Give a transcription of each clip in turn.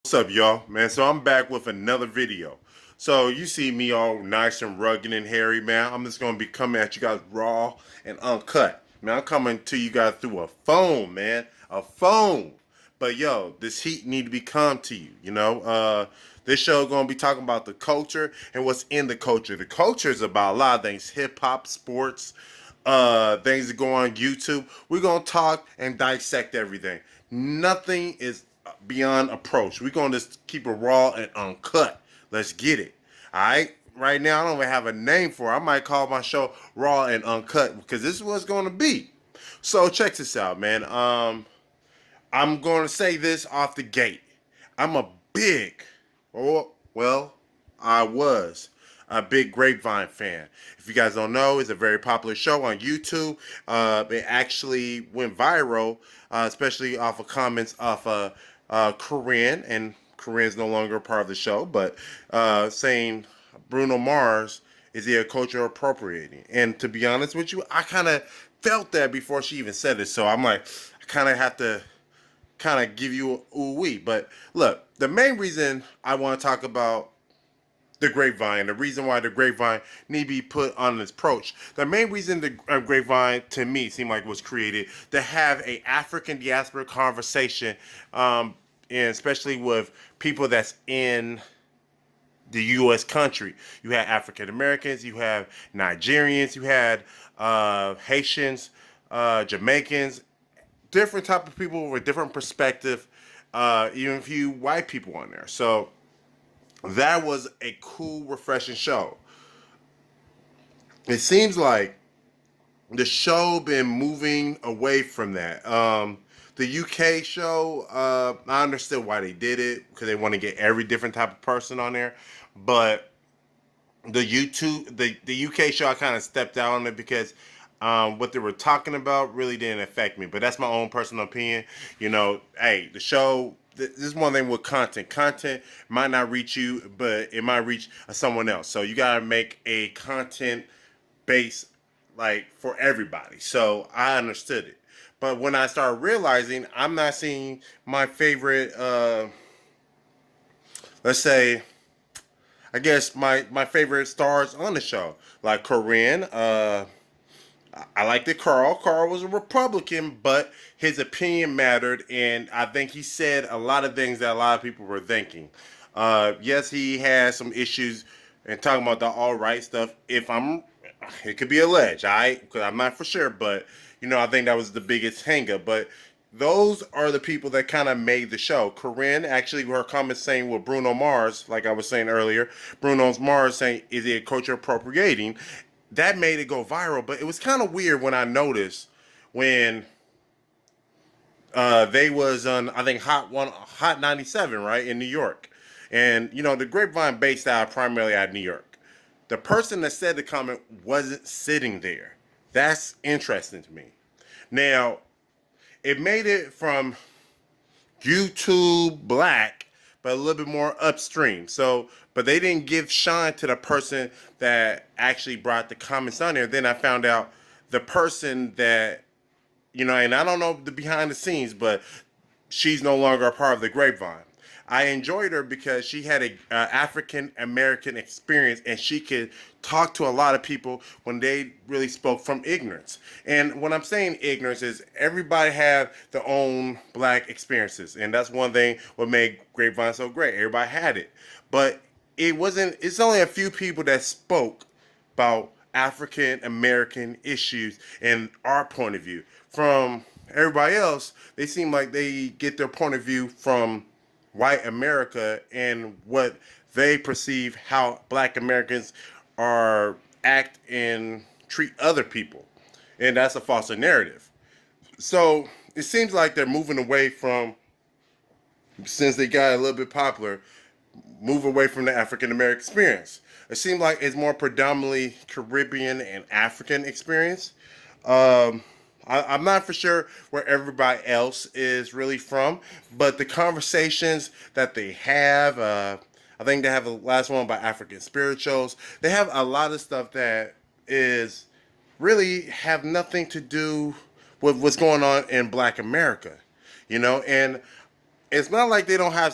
What's up, y'all? Man, so I'm back with another video. So you see me all nice and rugged and hairy, man. I'm just gonna be coming at you guys raw and uncut. Man, I'm coming to you guys through a phone, man. A phone. But yo, this heat need to be calm to you, you know? This show gonna be talking about the culture and what's in the culture. The culture is about a lot of things: hip hop, sports, things that go on YouTube. We're gonna talk and dissect everything. Nothing is beyond approach. We're gonna just keep it raw and uncut. Let's get it. Alright? Right now I don't even have a name for it. I might call my show Raw and Uncut because this is what it's gonna be. So check this out, man. I'm gonna say this off the gate. I'm a big, well, I was a big Grapevine fan. If you guys don't know, it's a very popular show on YouTube. It actually went viral, especially off of comments off Corinne, and Corinne's no longer a part of the show, but saying Bruno Mars is he a culture appropriating? And to be honest with you, I kind of felt that before she even said it. So I'm like, I kind of have to kind of give you a ooh-wee. But look, the main reason I want to talk about the Grapevine, the reason why the Grapevine need to be put on this approach, the main reason the Grapevine to me seemed like was created to have a African diaspora conversation, and especially with people that's in the U.S. country. You had African Americans, you have Nigerians, you had Haitians, Jamaicans, different type of people with different perspective, even a few white people on there. So that was a cool, refreshing show. It seems like the show been moving away from that. The UK show, I understood why they did it because they want to get every different type of person on there, but the UK show, I kind of stepped out on it because what they were talking about really didn't affect me. But that's my own personal opinion. You know, hey, the show. This is one thing with content. Content might not reach you, but it might reach someone else. So you gotta make a content base like for everybody. So I understood it. But when I started realizing I'm not seeing my favorite, let's say, I guess my favorite stars on the show, like Corinne. I liked it. Carl. Carl was a Republican, but his opinion mattered, and I think he said a lot of things that a lot of people were thinking. Yes, he has some issues and talking about the all right stuff. It could be alleged, because I'm not for sure, but I think that was the biggest hangup. But those are the people that kind of made the show. Corinne, actually, her comments saying with Bruno Mars, like I was saying earlier, Bruno Mars saying, is he a culture appropriating? That made it go viral, but it was kind of weird when I noticed when they was on, I think, Hot 97, right, in New York. And, the Grapevine based out primarily out of New York. The person that said the comment wasn't sitting there. That's interesting to me. Now, it made it from YouTube Black, but a little bit more upstream. So, but they didn't give shine to the person that actually brought the comments on there. Then I found out the person that, and I don't know the behind the scenes, but she's no longer a part of the Grapevine. I enjoyed her because she had a African American experience, and she could talk to a lot of people when they really spoke from ignorance. And when I'm saying ignorance is everybody have their own black experiences, and that's one thing what made Grapevine so great. Everybody had it, but it's only a few people that spoke about African American issues and our point of view. From everybody else, they seem like they get their point of view from white America and what they perceive how black Americans are act and treat other people. And that's a false narrative. So it seems like they're moving away from, since they got a little bit popular, move away from the African American experience. It seems like it's more predominantly Caribbean and African experience. I'm not for sure where everybody else is really from, but the conversations that they have, I think they have the last one about African spirituals. They have a lot of stuff that is really have nothing to do with what's going on in Black America, and it's not like they don't have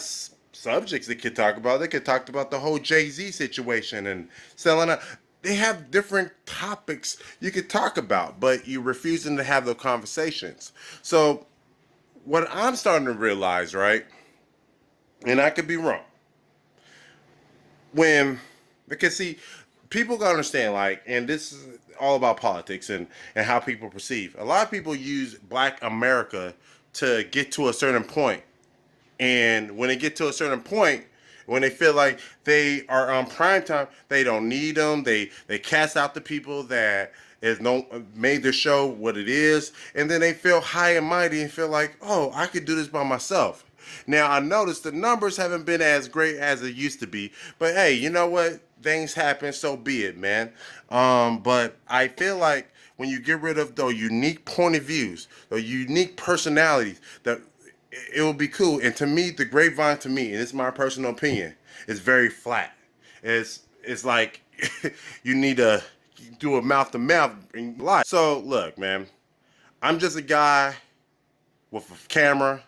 subjects they could talk about. They could talk about the whole Jay-Z situation and selling out. They have different topics you could talk about, but you're refusing to have those conversations. So what I'm starting to realize, right, and I could be wrong, when, because see, people gotta understand, like, and this is all about politics and how people perceive. A lot of people use Black America to get to a certain point, and when they get to a certain point, when they feel like they are on prime time, they don't need them. They cast out the people that is no made the show what it is, and then they feel high and mighty and feel like, oh, I could do this by myself. Now I noticed the numbers haven't been as great as it used to be, but hey, you know what? Things happen, so be it, man. But I feel like when you get rid of those unique point of views, those unique personalities, that it will be cool. And to me, the Grapevine, to me, and it's my personal opinion, is very flat. It's like you need to do a mouth to mouth and lie. So look, man, I'm just a guy with a camera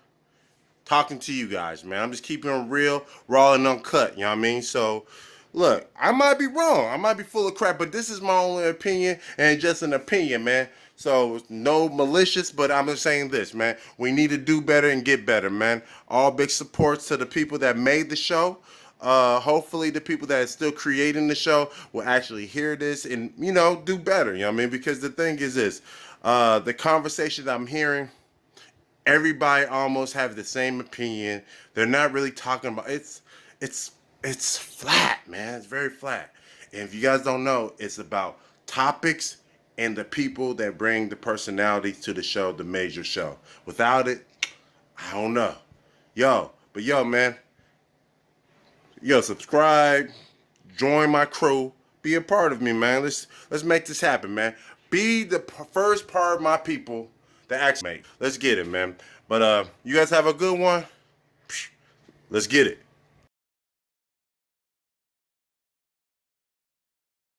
talking to you guys, man. I'm just keeping it real, raw, and uncut. You know what I mean? So, look, I might be wrong. I might be full of crap, but this is my only opinion, and just an opinion, man. So, no malicious, but I'm just saying this, man. We need to do better and get better, man. All big supports to the people that made the show. Hopefully the people that are still creating the show will actually hear this and, you know, do better. You know what I mean? Because the thing is this, the conversation I'm hearing, everybody almost have the same opinion. They're not really talking about it's flat, man. It's very flat. And if you guys don't know, it's about topics and the people that bring the personality to the show, the major show. Without it, I don't know. Yo, man. Yo, subscribe, join my crew, be a part of me, man. Let's make this happen, man. Be the first part of my people that actually make. Let's get it, man. But you guys have a good one. Let's get it.